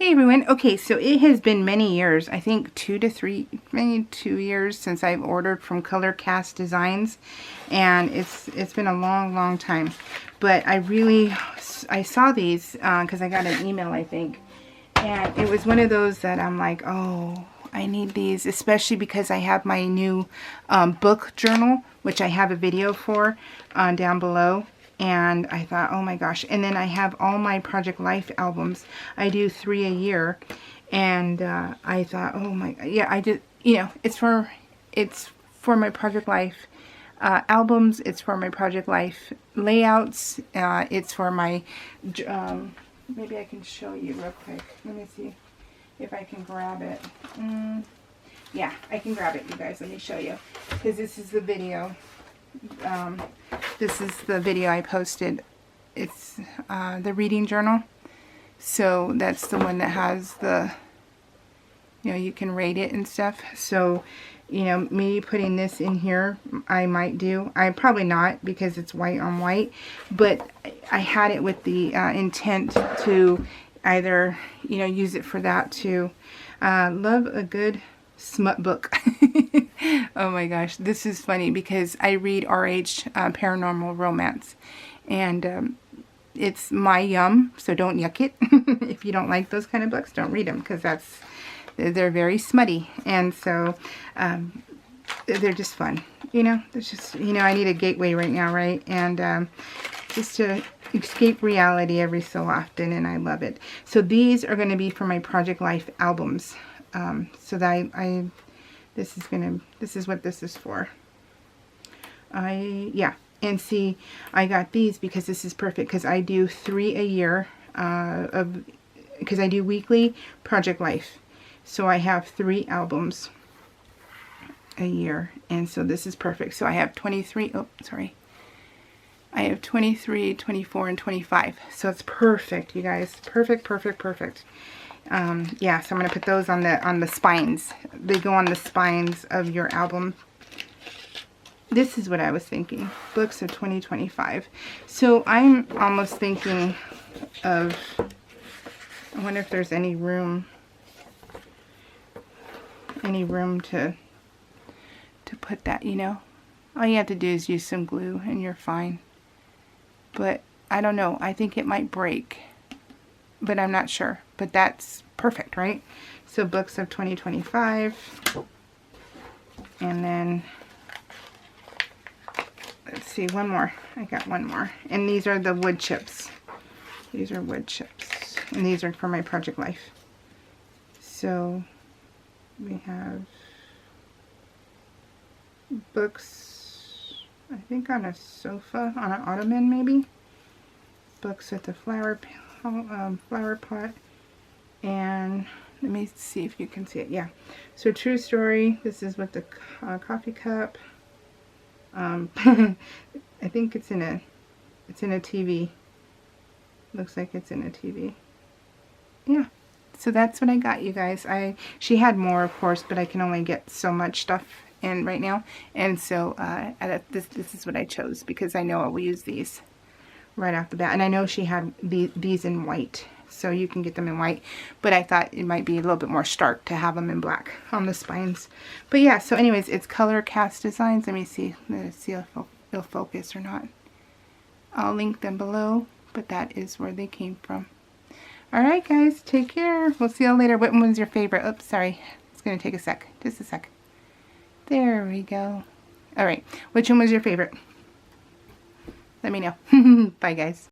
Hey everyone. Okay, so it has been many years, I think 2 to 3, maybe 2 years since I've ordered from Color Cast Designs, and it's been a long time. But I saw these because I got an email, I think, and it was one of those that I'm like, oh, I need these, especially because I have my new book journal, which I have a video for down below. And I thought, oh my gosh. And then I have all my Project Life albums. I do 3 a year. And I thought, oh my, yeah, I did, you know, it's for my Project Life albums. It's for my Project Life layouts. It's for my, maybe I can show you real quick. Let me see if I can grab it. Yeah, I can grab it, you guys. Let me show you. Because this is the video. This is the video I posted. It's the reading journal. So that's the one that has the, you know, you can rate it and stuff. So, you know, me putting this in here, I might do. I probably not because it's white on white. But I had it with the intent to either, you know, use it for that too. Love a good smut book. Oh my gosh, this is funny because I read RH Paranormal Romance, and it's my yum, so don't yuck it. If you don't like those kind of books, don't read them, because they're very smutty, and so they're just fun. You know, it's just, you know, I need a gateway right now, right? And just to escape reality every so often, and I love it. So these are going to be for my Project Life albums. So that this is what this is for. Yeah, and see, I got these because this is perfect, because I do 3 a year because I do weekly Project Life. So I have 3 albums a year, and so this is perfect. So I have 23, oh, sorry. I have 23, 24, and 25. So it's perfect, you guys. Perfect. Yeah, so I'm going to put those on the spines. They go on the spines of your album. This is what I was thinking. Books of 2025. So I'm almost thinking of, I wonder if there's any room to put that, you know. All you have to do is use some glue and you're fine. But I don't know. I think it might break. But I'm not sure. But that's perfect, right? So books of 2025. And then, let's see, one more. I got one more. And these are the wood chips. These are wood chips. And these are for my Project Life. So we have books, I think on a sofa, on an ottoman maybe. Books at the flower pot, and let me see if you can see it. Yeah, so true story. This is with the coffee cup. I think it's in a TV. Looks like it's in a TV. Yeah, so that's what I got, you guys. She had more, of course, but I can only get so much stuff in right now, and so this is what I chose because I know I will use these right off the bat. And I know she had these in white, so you can get them in white, but I thought it might be a little bit more stark to have them in black on the spines. But yeah, so anyways, it's Color Cast Designs. Let me see if it'll focus or not. I'll link them below, but that is where they came from. Alright guys, take care. We'll see you later. What one was your favorite? Oops, sorry. It's going to take a sec. Just a sec. There we go. Alright, which one was your favorite? Let me know. Bye guys.